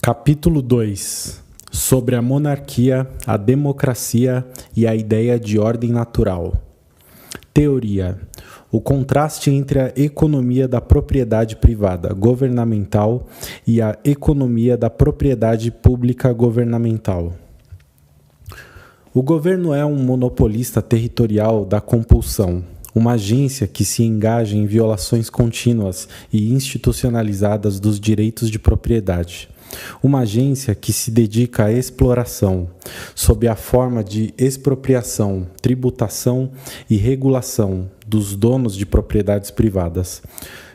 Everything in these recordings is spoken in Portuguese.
Capítulo 2. Sobre a monarquia, a democracia e a ideia de ordem natural. Teoria. O contraste entre a economia da propriedade privada governamental e a economia da propriedade pública governamental. O governo é um monopolista territorial da compulsão, uma agência que se engaja em violações contínuas e institucionalizadas dos direitos de propriedade. Uma agência que se dedica à exploração, sob a forma de expropriação, tributação e regulação dos donos de propriedades privadas,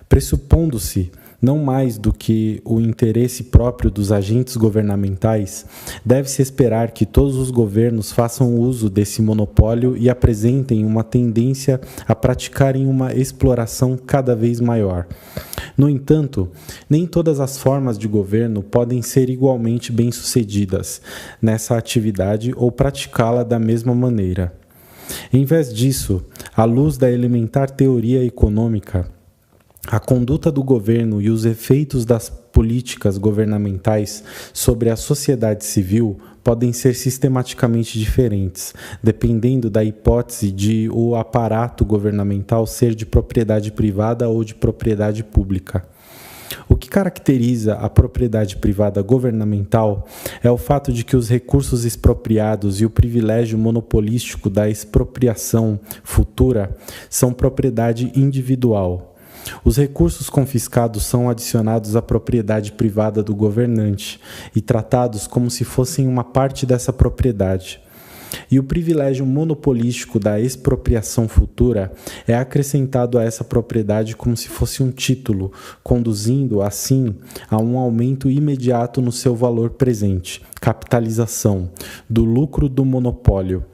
pressupondo-se não mais do que o interesse próprio dos agentes governamentais, deve-se esperar que todos os governos façam uso desse monopólio e apresentem uma tendência a praticarem uma exploração cada vez maior. No entanto, nem todas as formas de governo podem ser igualmente bem-sucedidas nessa atividade ou praticá-la da mesma maneira. Em vez disso, à luz da elementar teoria econômica, a conduta do governo e os efeitos das políticas governamentais sobre a sociedade civil podem ser sistematicamente diferentes, dependendo da hipótese de o aparato governamental ser de propriedade privada ou de propriedade pública. O que caracteriza a propriedade privada governamental é o fato de que os recursos expropriados e o privilégio monopolístico da expropriação futura são propriedade individual. Os recursos confiscados são adicionados à propriedade privada do governante e tratados como se fossem uma parte dessa propriedade. E o privilégio monopolístico da expropriação futura é acrescentado a essa propriedade como se fosse um título, conduzindo, assim, a um aumento imediato no seu valor presente, capitalização, do lucro do monopólio.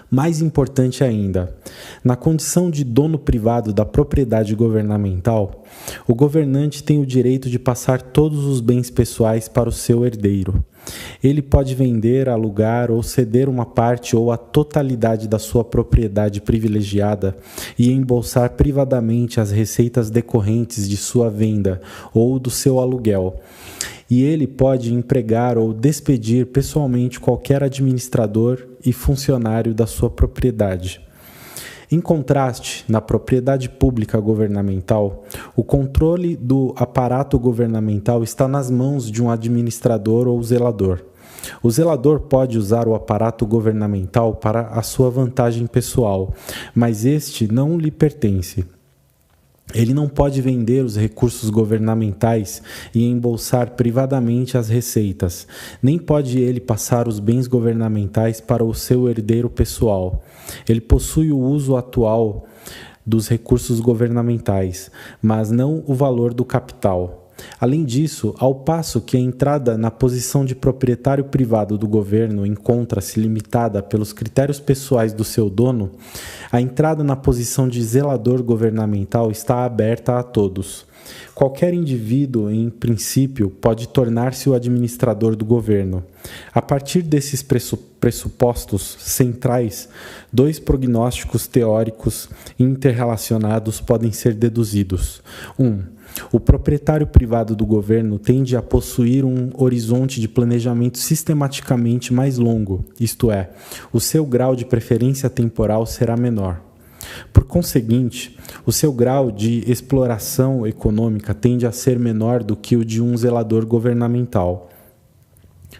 Mais importante ainda, na condição de dono privado da propriedade governamental, o governante tem o direito de passar todos os bens pessoais para o seu herdeiro. Ele pode vender, alugar ou ceder uma parte ou a totalidade da sua propriedade privilegiada e embolsar privadamente as receitas decorrentes de sua venda ou do seu aluguel. E ele pode empregar ou despedir pessoalmente qualquer administrador e funcionário da sua propriedade. Em contraste, na propriedade pública governamental, o controle do aparato governamental está nas mãos de um administrador ou zelador. O zelador pode usar o aparato governamental para a sua vantagem pessoal, mas este não lhe pertence. Ele não pode vender os recursos governamentais e embolsar privadamente as receitas, nem pode ele passar os bens governamentais para o seu herdeiro pessoal. Ele possui o uso atual dos recursos governamentais, mas não o valor do capital. Além disso, ao passo que a entrada na posição de proprietário privado do governo encontra-se limitada pelos critérios pessoais do seu dono, a entrada na posição de zelador governamental está aberta a todos. Qualquer indivíduo, em princípio, pode tornar-se o administrador do governo. A partir desses pressupostos centrais, dois prognósticos teóricos interrelacionados podem ser deduzidos. 1. O proprietário privado do governo tende a possuir um horizonte de planejamento sistematicamente mais longo, isto é, o seu grau de preferência temporal será menor. Por conseguinte, o seu grau de exploração econômica tende a ser menor do que o de um zelador governamental.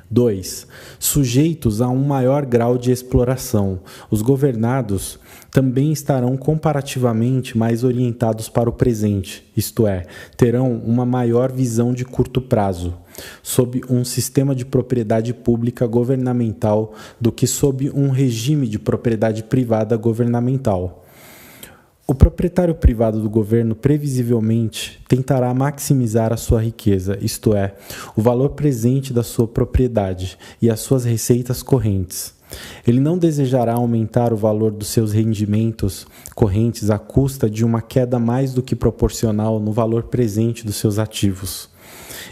2. Sujeitos a um maior grau de exploração, os governados também estarão comparativamente mais orientados para o presente, isto é, terão uma maior visão de curto prazo, sob um sistema de propriedade pública governamental do que sob um regime de propriedade privada governamental. O proprietário privado do governo previsivelmente tentará maximizar a sua riqueza, isto é, o valor presente da sua propriedade e as suas receitas correntes. Ele não desejará aumentar o valor dos seus rendimentos correntes à custa de uma queda mais do que proporcional no valor presente dos seus ativos.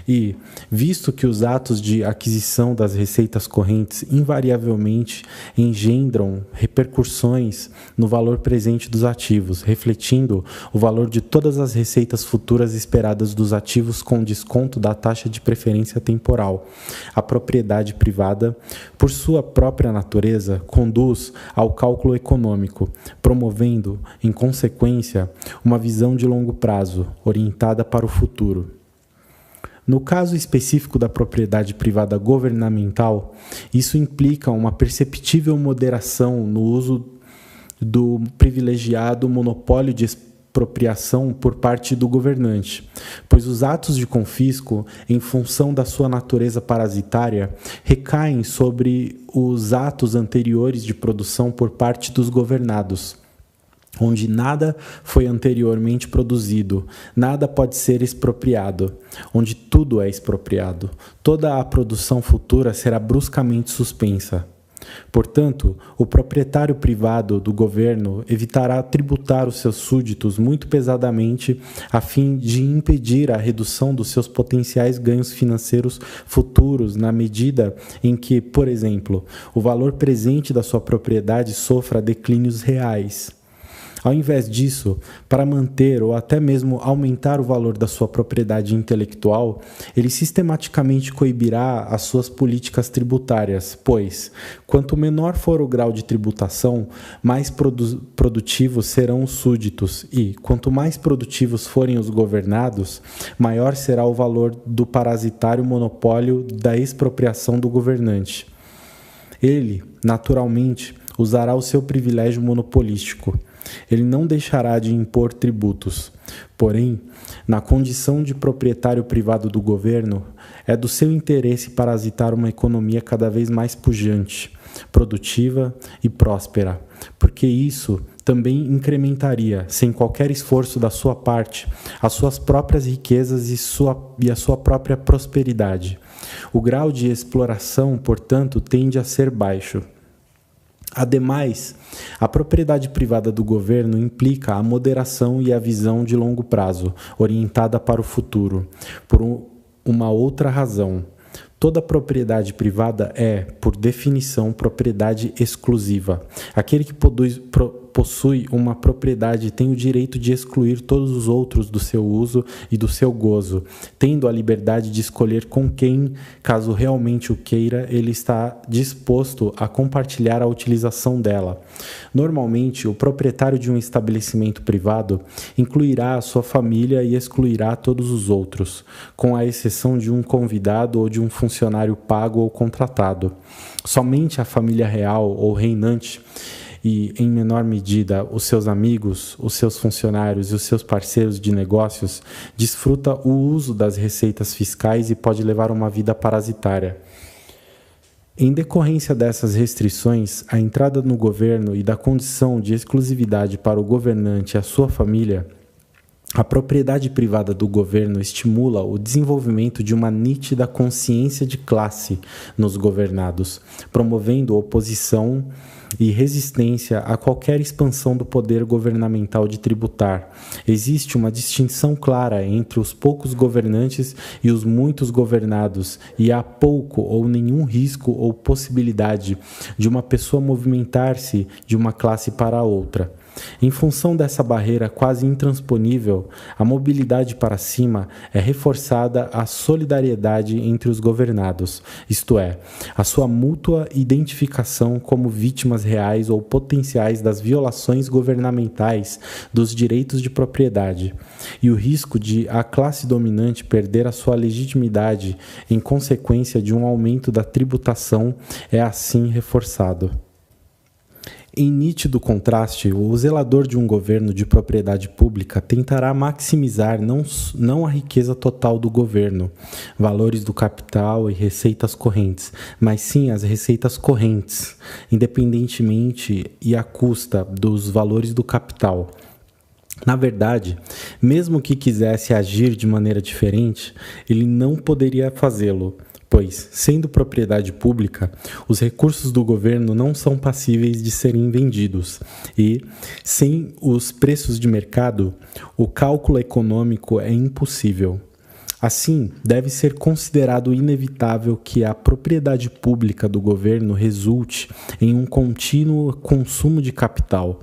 E, visto que os atos de aquisição das receitas correntes invariavelmente engendram repercussões no valor presente dos ativos, refletindo o valor de todas as receitas futuras esperadas dos ativos com desconto da taxa de preferência temporal, a propriedade privada, por sua própria natureza, conduz ao cálculo econômico, promovendo, em consequência, uma visão de longo prazo, orientada para o futuro. No caso específico da propriedade privada governamental, isso implica uma perceptível moderação no uso do privilegiado monopólio de expropriação por parte do governante, pois os atos de confisco, em função da sua natureza parasitária, recaem sobre os atos anteriores de produção por parte dos governados, onde nada foi anteriormente produzido, nada pode ser expropriado, onde tudo é expropriado. Toda a produção futura será bruscamente suspensa. Portanto, o proprietário privado do governo evitará tributar os seus súditos muito pesadamente a fim de impedir a redução dos seus potenciais ganhos financeiros futuros na medida em que, por exemplo, o valor presente da sua propriedade sofra declínios reais. Ao invés disso, para manter ou até mesmo aumentar o valor da sua propriedade intelectual, ele sistematicamente coibirá as suas políticas tributárias, pois, quanto menor for o grau de tributação, mais produtivos serão os súditos e, quanto mais produtivos forem os governados, maior será o valor do parasitário monopólio da expropriação do governante. Ele, naturalmente, usará o seu privilégio monopolístico. Ele não deixará de impor tributos. Porém, na condição de proprietário privado do governo, é do seu interesse parasitar uma economia cada vez mais pujante, produtiva e próspera, porque isso também incrementaria, sem qualquer esforço da sua parte, as suas próprias riquezas e a sua própria prosperidade. O grau de exploração, portanto, tende a ser baixo. Ademais, a propriedade privada do governo implica a moderação e a visão de longo prazo, orientada para o futuro, por uma outra razão. Toda propriedade privada é, por definição, propriedade exclusiva. Aquele que possui uma propriedade tem o direito de excluir todos os outros do seu uso e do seu gozo, tendo a liberdade de escolher com quem, caso realmente o queira, ele está disposto a compartilhar a utilização dela. Normalmente, o proprietário de um estabelecimento privado incluirá a sua família e excluirá todos os outros, com a exceção de um convidado ou de um funcionário pago ou contratado. Somente a família real ou reinante e, em menor medida, os seus amigos, os seus funcionários e os seus parceiros de negócios, desfruta o uso das receitas fiscais e pode levar uma vida parasitária. Em decorrência dessas restrições, a entrada no governo e da condição de exclusividade para o governante e a sua família, a propriedade privada do governo estimula o desenvolvimento de uma nítida consciência de classe nos governados, promovendo oposição e resistência a qualquer expansão do poder governamental de tributar. Existe uma distinção clara entre os poucos governantes e os muitos governados, e há pouco ou nenhum risco ou possibilidade de uma pessoa movimentar-se de uma classe para outra. Em função dessa barreira quase intransponível, a mobilidade para cima é reforçada a solidariedade entre os governados, isto é, a sua mútua identificação como vítimas reais ou potenciais das violações governamentais dos direitos de propriedade, e o risco de a classe dominante perder a sua legitimidade em consequência de um aumento da tributação é assim reforçado. Em nítido contraste, o zelador de um governo de propriedade pública tentará maximizar não a riqueza total do governo, valores do capital e receitas correntes, mas sim as receitas correntes, independentemente e à custa dos valores do capital. Na verdade, mesmo que quisesse agir de maneira diferente, ele não poderia fazê-lo, pois, sendo propriedade pública, os recursos do governo não são passíveis de serem vendidos e, sem os preços de mercado, o cálculo econômico é impossível. Assim, deve ser considerado inevitável que a propriedade pública do governo resulte em um contínuo consumo de capital.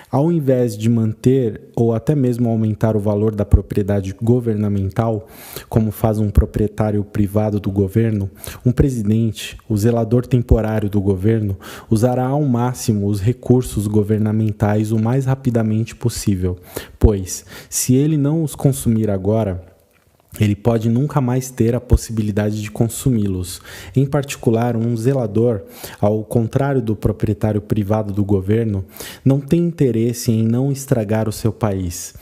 Ao invés de manter ou até mesmo aumentar o valor da propriedade governamental, como faz um proprietário privado do governo, um presidente, o zelador temporário do governo, usará ao máximo os recursos governamentais o mais rapidamente possível, pois, se ele não os consumir agora, ele pode nunca mais ter a possibilidade de consumi-los. Em particular, um zelador, ao contrário do proprietário privado do governo, não tem interesse em não estragar o seu país,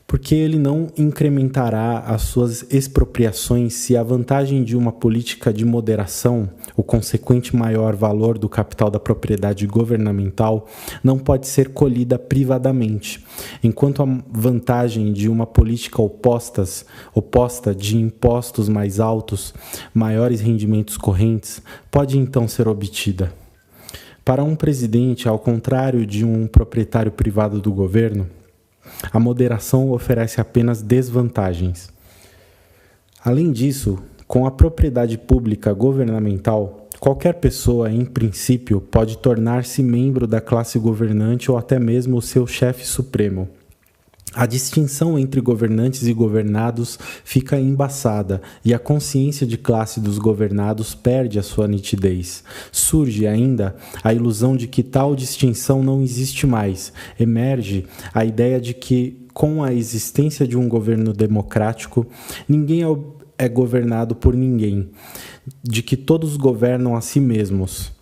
porque ele não incrementará as suas expropriações se a vantagem de uma política de moderação, o consequente maior valor do capital da propriedade governamental, não pode ser colhida privadamente, enquanto a vantagem de uma política oposta de impostos mais altos, maiores rendimentos correntes, pode então ser obtida. Para um presidente, ao contrário de um proprietário privado do governo, a moderação oferece apenas desvantagens. Além disso, com a propriedade pública governamental, qualquer pessoa, em princípio, pode tornar-se membro da classe governante ou até mesmo o seu chefe supremo. A distinção entre governantes e governados fica embaçada e a consciência de classe dos governados perde a sua nitidez. Surge ainda a ilusão de que tal distinção não existe mais. Emerge a ideia de que, com a existência de um governo democrático, ninguém é governado por ninguém, de que todos governam a si mesmos.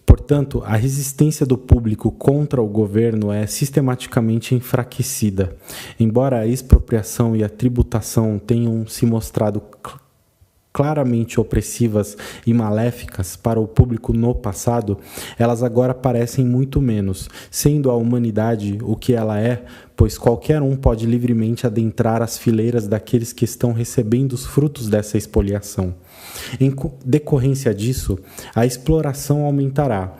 Portanto, a resistência do público contra o governo é sistematicamente enfraquecida. Embora a expropriação e a tributação tenham se mostrado claramente opressivas e maléficas para o público no passado, elas agora parecem muito menos, sendo a humanidade o que ela é, pois qualquer um pode livremente adentrar as fileiras daqueles que estão recebendo os frutos dessa expoliação. Em decorrência disso, a exploração aumentará,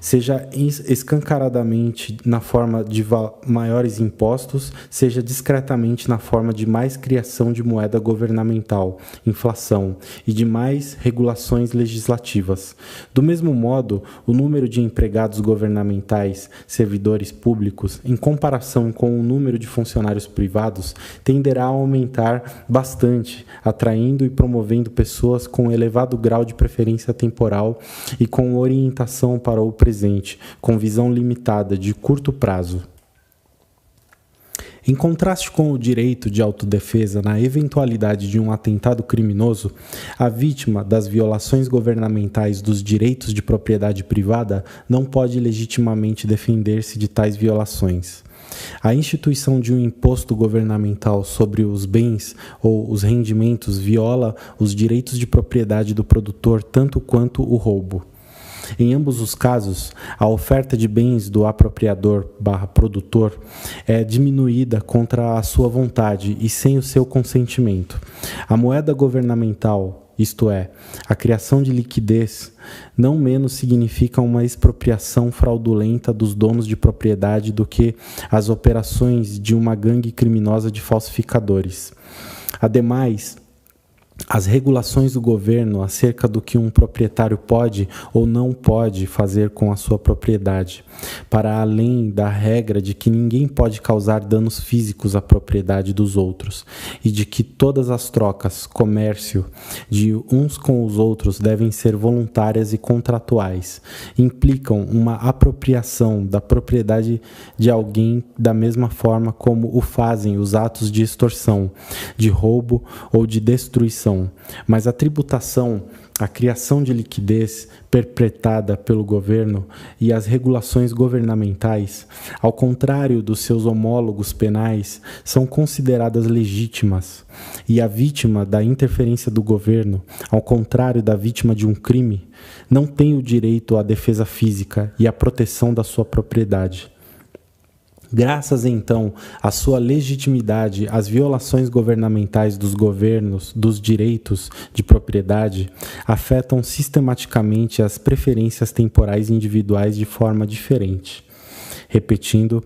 seja escancaradamente na forma de maiores impostos, seja discretamente na forma de mais criação de moeda governamental, inflação e de mais regulações legislativas. Do mesmo modo, o número de empregados governamentais, servidores públicos, em comparação com o número de funcionários privados, tenderá a aumentar bastante, atraindo e promovendo pessoas com elevado grau de preferência temporal e com orientação para o presente, com visão limitada de curto prazo. Em contraste com o direito de autodefesa na eventualidade de um atentado criminoso, a vítima das violações governamentais dos direitos de propriedade privada não pode legitimamente defender-se de tais violações. A instituição de um imposto governamental sobre os bens ou os rendimentos viola os direitos de propriedade do produtor tanto quanto o roubo. Em ambos os casos, a oferta de bens do apropriador/produtor é diminuída contra a sua vontade e sem o seu consentimento. A moeda governamental, isto é, a criação de liquidez, não menos significa uma expropriação fraudulenta dos donos de propriedade do que as operações de uma gangue criminosa de falsificadores. Ademais, as regulações do governo acerca do que um proprietário pode ou não pode fazer com a sua propriedade, para além da regra de que ninguém pode causar danos físicos à propriedade dos outros e de que todas as trocas, comércio de uns com os outros devem ser voluntárias e contratuais, implicam uma apropriação da propriedade de alguém da mesma forma como o fazem os atos de extorsão, de roubo ou de destruição. Mas a tributação, a criação de liquidez perpetrada pelo governo e as regulações governamentais, ao contrário dos seus homólogos penais, são consideradas legítimas, e a vítima da interferência do governo, ao contrário da vítima de um crime, não tem o direito à defesa física e à proteção da sua propriedade. Graças, então, à sua legitimidade, as violações governamentais dos governos, dos direitos de propriedade, afetam sistematicamente as preferências temporais individuais de forma diferente. Repetindo,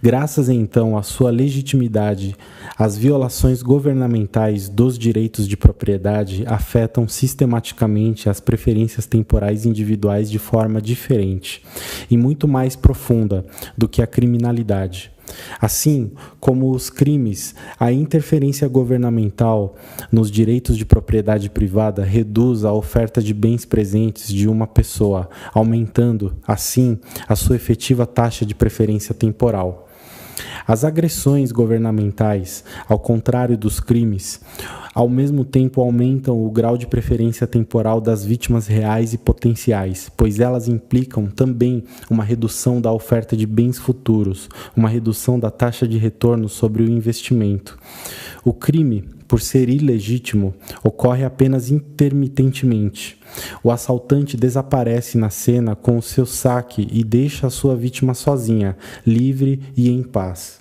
graças então à sua legitimidade, as violações governamentais dos direitos de propriedade afetam sistematicamente as preferências temporais individuais de forma diferente e muito mais profunda do que a criminalidade. Assim como os crimes, a interferência governamental nos direitos de propriedade privada reduz a oferta de bens presentes de uma pessoa, aumentando, assim, a sua efetiva taxa de preferência temporal. As agressões governamentais, ao contrário dos crimes, ao mesmo tempo aumentam o grau de preferência temporal das vítimas reais e potenciais, pois elas implicam também uma redução da oferta de bens futuros, uma redução da taxa de retorno sobre o investimento. O crime, por ser ilegítimo, ocorre apenas intermitentemente. O assaltante desaparece na cena com o seu saque e deixa a sua vítima sozinha, livre e em paz.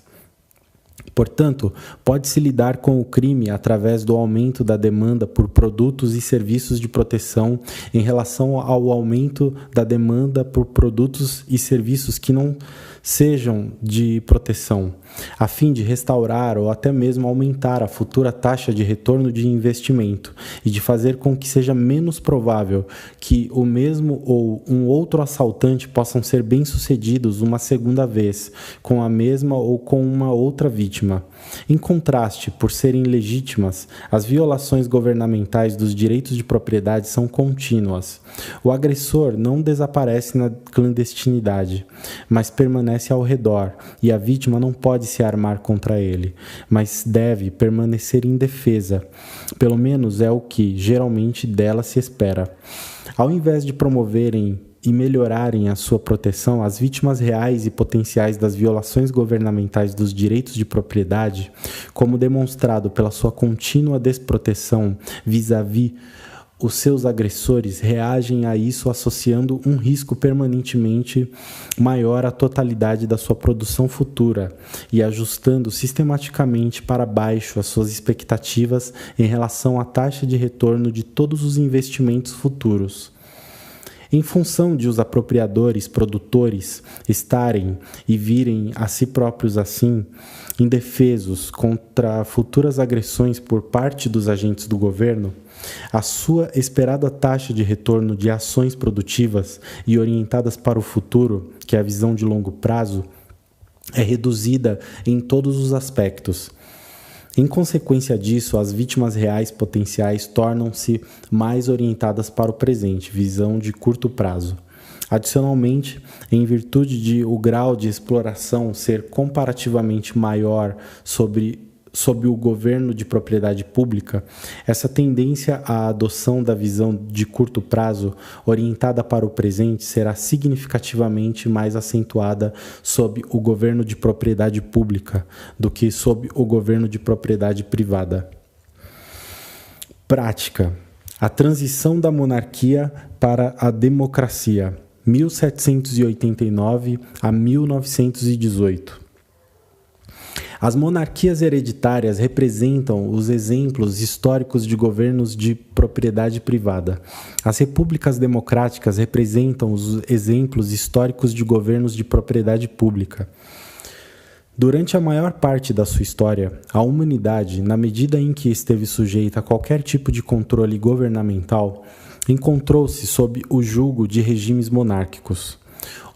Portanto, pode-se lidar com o crime através do aumento da demanda por produtos e serviços de proteção em relação ao aumento da demanda por produtos e serviços que não sejam de proteção, a fim de restaurar ou até mesmo aumentar a futura taxa de retorno de investimento e de fazer com que seja menos provável que o mesmo ou um outro assaltante possam ser bem-sucedidos uma segunda vez, com a mesma ou com uma outra vítima. Em contraste, por serem legítimas, as violações governamentais dos direitos de propriedade são contínuas. O agressor não desaparece na clandestinidade, mas permanece ao redor, e a vítima não pode se armar contra ele, mas deve permanecer indefesa. Pelo menos é o que, geralmente, dela se espera. Ao invés de promoverem e melhorarem a sua proteção, as vítimas reais e potenciais das violações governamentais dos direitos de propriedade, como demonstrado pela sua contínua desproteção vis-à-vis os seus agressores, reagem a isso associando um risco permanentemente maior à totalidade da sua produção futura e ajustando sistematicamente para baixo as suas expectativas em relação à taxa de retorno de todos os investimentos futuros. Em função de os apropriadores, produtores, estarem e virem a si próprios assim, indefesos contra futuras agressões por parte dos agentes do governo, a sua esperada taxa de retorno de ações produtivas e orientadas para o futuro, que é a visão de longo prazo, é reduzida em todos os aspectos. Em consequência disso, as vítimas reais potenciais tornam-se mais orientadas para o presente, visão de curto prazo. Adicionalmente, em virtude de o grau de exploração ser comparativamente maior sob o governo de propriedade pública, essa tendência à adoção da visão de curto prazo, orientada para o presente, será significativamente mais acentuada sob o governo de propriedade pública do que sob o governo de propriedade privada. Prática: a transição da monarquia para a democracia, 1789 a 1918. As monarquias hereditárias representam os exemplos históricos de governos de propriedade privada. As repúblicas democráticas representam os exemplos históricos de governos de propriedade pública. Durante a maior parte da sua história, a humanidade, na medida em que esteve sujeita a qualquer tipo de controle governamental, encontrou-se sob o jugo de regimes monárquicos.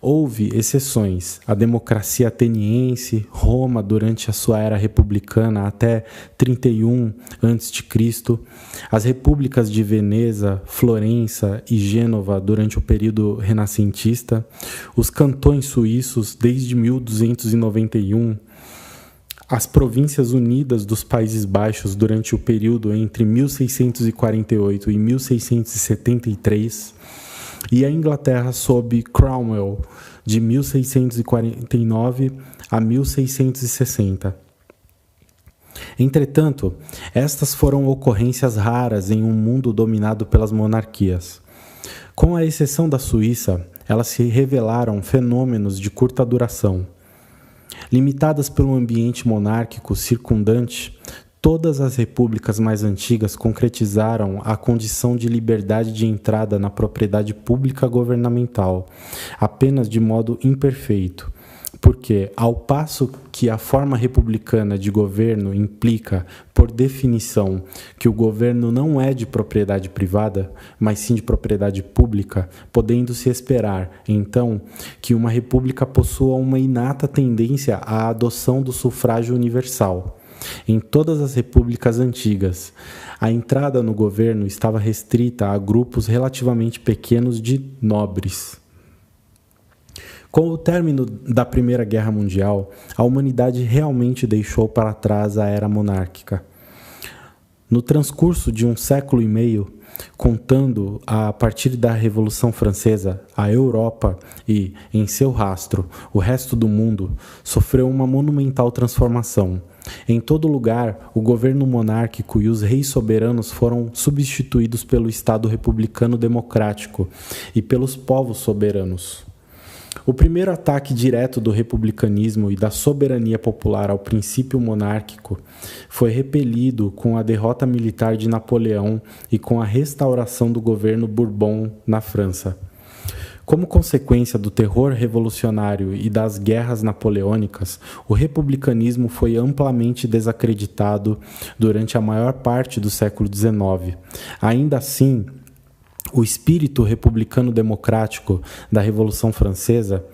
Houve exceções, a democracia ateniense, Roma durante a sua era republicana até 31 a.C., as repúblicas de Veneza, Florença e Gênova durante o período renascentista, os cantões suíços desde 1291, as Províncias Unidas dos Países Baixos durante o período entre 1648 e 1673, e a Inglaterra sob Cromwell, de 1649 a 1660. Entretanto, estas foram ocorrências raras em um mundo dominado pelas monarquias. Com a exceção da Suíça, elas se revelaram fenômenos de curta duração. Limitadas pelo ambiente monárquico circundante, todas as repúblicas mais antigas concretizaram a condição de liberdade de entrada na propriedade pública governamental, apenas de modo imperfeito, Porque, ao passo que a forma republicana de governo implica, por definição, que o governo não é de propriedade privada, mas sim de propriedade pública, podendo-se esperar, então, que uma república possua uma inata tendência à adoção do sufrágio universal. Em todas as repúblicas antigas, a entrada no governo estava restrita a grupos relativamente pequenos de nobres. Com o término da Primeira Guerra Mundial, a humanidade realmente deixou para trás a era monárquica. No transcurso de um século e meio, contando a partir da Revolução Francesa, a Europa e, em seu rastro, o resto do mundo, sofreu uma monumental transformação. Em todo lugar, o governo monárquico e os reis soberanos foram substituídos pelo Estado republicano democrático e pelos povos soberanos. O primeiro ataque direto do republicanismo e da soberania popular ao princípio monárquico foi repelido com a derrota militar de Napoleão e com a restauração do governo Bourbon na França. Como consequência do terror revolucionário e das guerras napoleônicas, o republicanismo foi amplamente desacreditado durante a maior parte do século XIX. Ainda assim, o espírito republicano-democrático da Revolução Francesa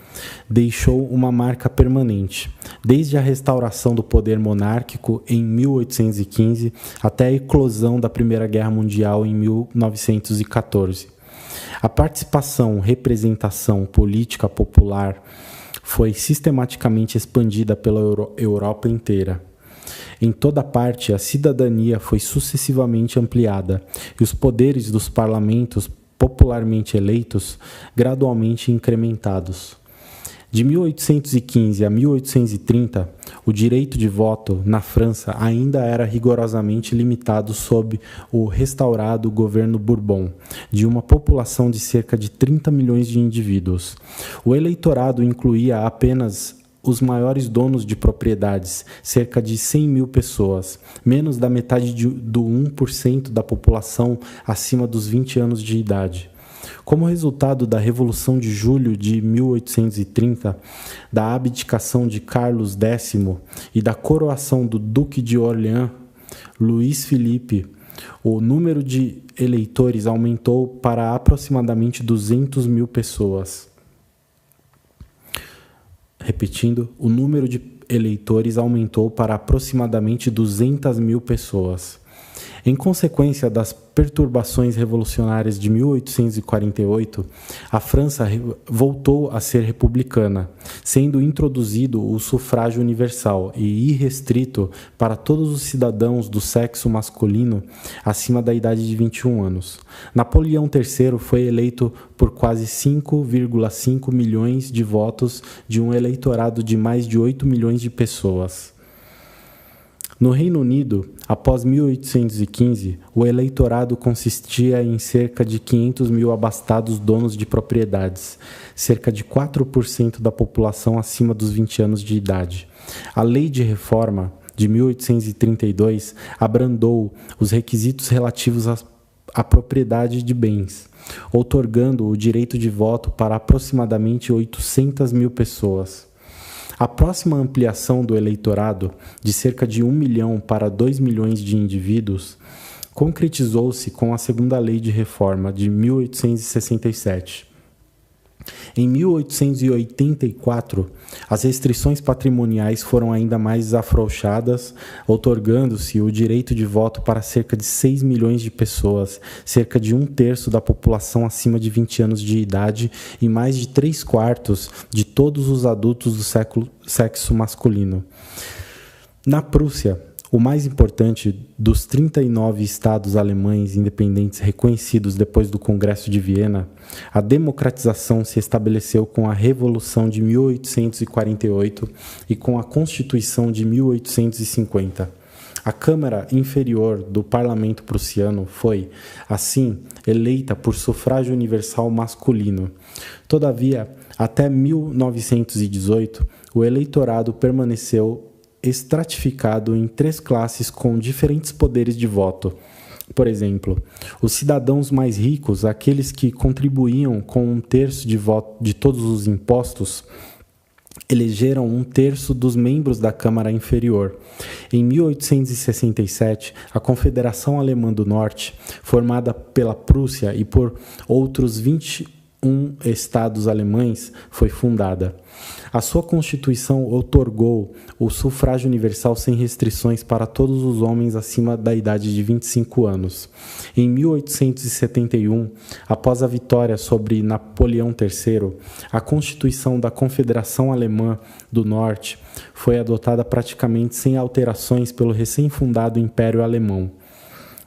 deixou uma marca permanente, desde a restauração do poder monárquico em 1815 até a eclosão da Primeira Guerra Mundial em 1914. A participação, representação política popular foi sistematicamente expandida pela Europa inteira. Em toda parte, a cidadania foi sucessivamente ampliada e os poderes dos parlamentos popularmente eleitos gradualmente incrementados. De 1815 a 1830, o direito de voto na França ainda era rigorosamente limitado sob o restaurado governo Bourbon, de uma população de cerca de 30 milhões de indivíduos. O eleitorado incluía apenas os maiores donos de propriedades, cerca de 100 mil pessoas, menos da metade do 1% da população acima dos 20 anos de idade. Como resultado da Revolução de Julho de 1830, da abdicação de Carlos X e da coroação do Duque de Orleans, Luís Filipe, o número de eleitores aumentou para aproximadamente 200 mil pessoas. Repetindo, o número de eleitores aumentou para aproximadamente 200 mil pessoas. Em consequência das perturbações revolucionárias de 1848, a França voltou a ser republicana, sendo introduzido o sufrágio universal e irrestrito para todos os cidadãos do sexo masculino acima da idade de 21 anos. Napoleão III foi eleito por quase 5,5 milhões de votos de um eleitorado de mais de 8 milhões de pessoas. No Reino Unido, após 1815, o eleitorado consistia em cerca de 500 mil abastados donos de propriedades, cerca de 4% da população acima dos 20 anos de idade. A Lei de Reforma de 1832 abrandou os requisitos relativos à propriedade de bens, outorgando o direito de voto para aproximadamente 800 mil pessoas. A próxima ampliação do eleitorado, de cerca de 1 milhão para 2 milhões de indivíduos, concretizou-se com a Segunda Lei de Reforma de 1867. Em 1884, as restrições patrimoniais foram ainda mais afrouxadas, outorgando-se o direito de voto para cerca de 6 milhões de pessoas, cerca de 1/3 da população acima de 20 anos de idade e mais de 3/4 de todos os adultos do sexo masculino. Na Prússia, o mais importante dos 39 estados alemães independentes reconhecidos depois do Congresso de Viena, a democratização se estabeleceu com a Revolução de 1848 e com a Constituição de 1850. A Câmara Inferior do Parlamento prussiano foi, assim, eleita por sufrágio universal masculino. Todavia, até 1918, o eleitorado permaneceu estratificado em 3 classes com diferentes poderes de voto. Por exemplo, os cidadãos mais ricos, aqueles que contribuíam com 1/3 de todos os impostos, elegeram um terço dos membros da Câmara Inferior. Em 1867, a Confederação Alemã do Norte, formada pela Prússia e por outros 21 estados alemães, foi fundada. A sua Constituição outorgou o sufrágio universal sem restrições para todos os homens acima da idade de 25 anos. Em 1871, após a vitória sobre Napoleão III, a Constituição da Confederação Alemã do Norte foi adotada praticamente sem alterações pelo recém-fundado Império Alemão.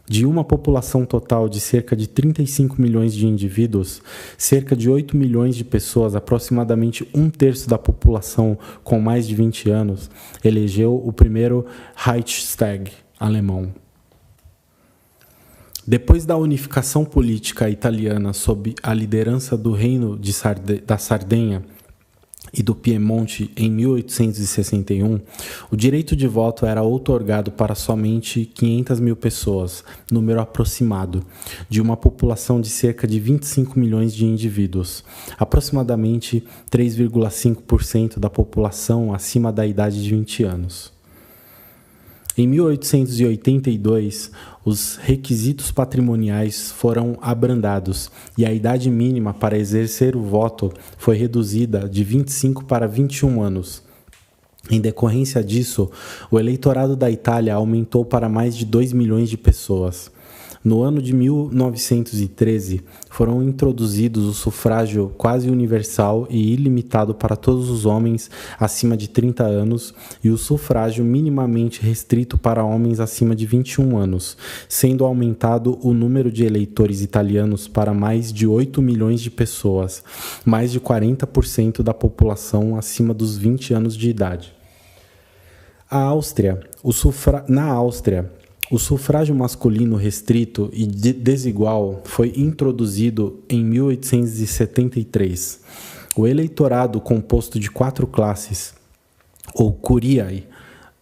De uma população total de cerca de 35 milhões de indivíduos, cerca de 8 milhões de pessoas, aproximadamente um terço da população com mais de 20 anos, elegeu o primeiro Reichstag alemão. Depois da unificação política italiana sob a liderança do Reino da Sardenha e do Piemonte em 1861, o direito de voto era outorgado para somente 500 mil pessoas, número aproximado, de uma população de cerca de 25 milhões de indivíduos, aproximadamente 3,5% da população acima da idade de 20 anos. Em 1882, os requisitos patrimoniais foram abrandados e a idade mínima para exercer o voto foi reduzida de 25 para 21 anos. Em decorrência disso, o eleitorado da Itália aumentou para mais de 2 milhões de pessoas. No ano de 1913, foram introduzidos o sufrágio quase universal e ilimitado para todos os homens acima de 30 anos e o sufrágio minimamente restrito para homens acima de 21 anos, sendo aumentado o número de eleitores italianos para mais de 8 milhões de pessoas, mais de 40% da população acima dos 20 anos de idade. Na Áustria, o sufrágio masculino restrito e desigual foi introduzido em 1873. O eleitorado composto de 4 classes, ou curiae,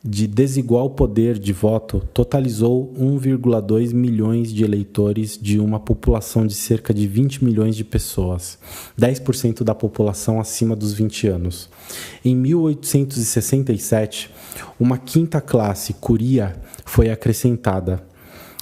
de desigual poder de voto, totalizou 1,2 milhões de eleitores de uma população de cerca de 20 milhões de pessoas, 10% da população acima dos 20 anos. Em 1867, uma 5ª classe, curia, foi acrescentada.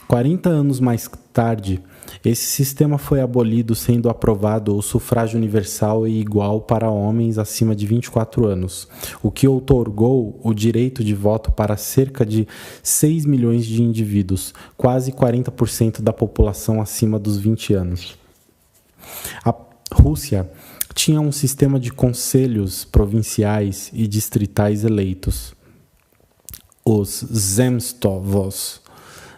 40 anos mais tarde, esse sistema foi abolido, sendo aprovado o sufrágio universal e igual para homens acima de 24 anos, o que outorgou o direito de voto para cerca de 6 milhões de indivíduos, quase 40% da população acima dos 20 anos. A Rússia tinha um sistema de conselhos provinciais e distritais eleitos, os Zemstvos,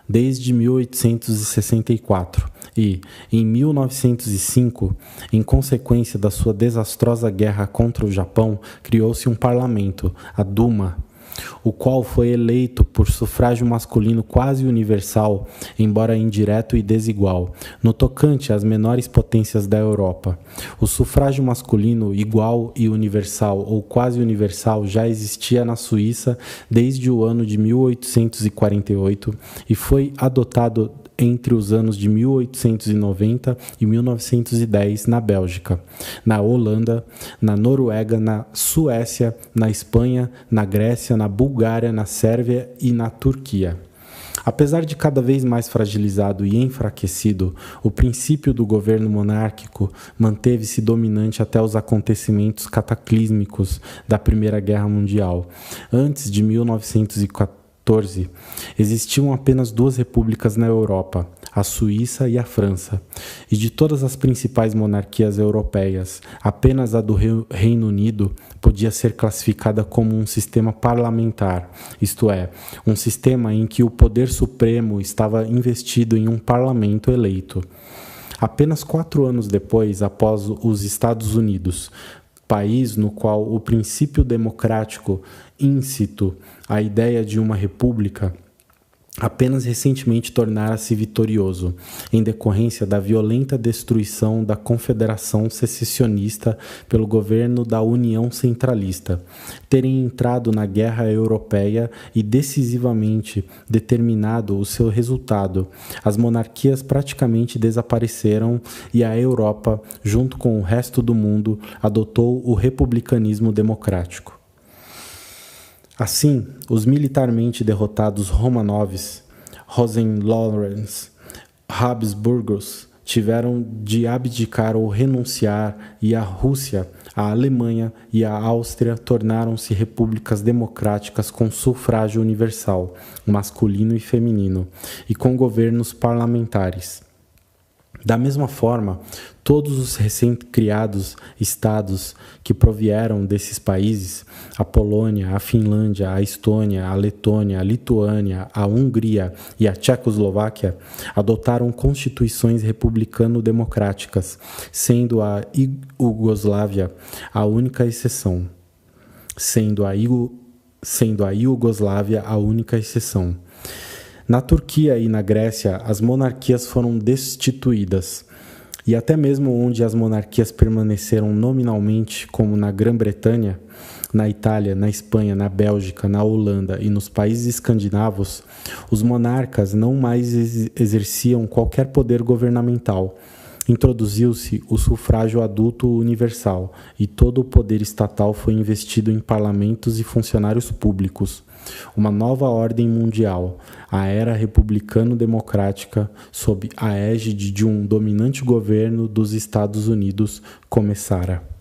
desde 1864 e, em 1905, em consequência da sua desastrosa guerra contra o Japão, criou-se um parlamento, a Duma, o qual foi eleito por sufrágio masculino quase universal, embora indireto e desigual, no tocante às menores potências da Europa. O sufrágio masculino igual e universal ou quase universal já existia na Suíça desde o ano de 1848 e foi adotado entre os anos de 1890 e 1910 na Bélgica, na Holanda, na Noruega, na Suécia, na Espanha, na Grécia, na Bulgária, na Sérvia e na Turquia. Apesar de cada vez mais fragilizado e enfraquecido, o princípio do governo monárquico manteve-se dominante até os acontecimentos cataclísmicos da Primeira Guerra Mundial. Antes de 1914, existiam apenas 2 repúblicas na Europa, a Suíça e a França. E de todas as principais monarquias europeias, apenas a do Reino Unido podia ser classificada como um sistema parlamentar, isto é, um sistema em que o poder supremo estava investido em um parlamento eleito. Apenas 4 anos depois, após os Estados Unidos, país no qual o princípio democrático íncito à ideia de uma república apenas recentemente tornara-se vitorioso, em decorrência da violenta destruição da Confederação Secessionista pelo governo da União Centralista, terem entrado na guerra europeia e decisivamente determinado o seu resultado. As monarquias praticamente desapareceram e a Europa, junto com o resto do mundo, adotou o republicanismo democrático. Assim, os militarmente derrotados Romanovs, Hohenlohrens, Habsburgos tiveram de abdicar ou renunciar, e a Rússia, a Alemanha e a Áustria tornaram-se repúblicas democráticas com sufrágio universal, masculino e feminino, e com governos parlamentares. Da mesma forma, todos os recém-criados estados que provieram desses países, a Polônia, a Finlândia, a Estônia, a Letônia, a Lituânia, a Hungria e a Tchecoslováquia, adotaram constituições republicano-democráticas, sendo a Iugoslávia a única exceção. Na Turquia e na Grécia, as monarquias foram destituídas, e até mesmo onde as monarquias permaneceram nominalmente, como na Grã-Bretanha, na Itália, na Espanha, na Bélgica, na Holanda e nos países escandinavos, os monarcas não mais exerciam qualquer poder governamental. Introduziu-se o sufrágio adulto universal e todo o poder estatal foi investido em parlamentos e funcionários públicos. Uma nova ordem mundial, a era republicano-democrática, sob a égide de um dominante governo dos Estados Unidos, começara.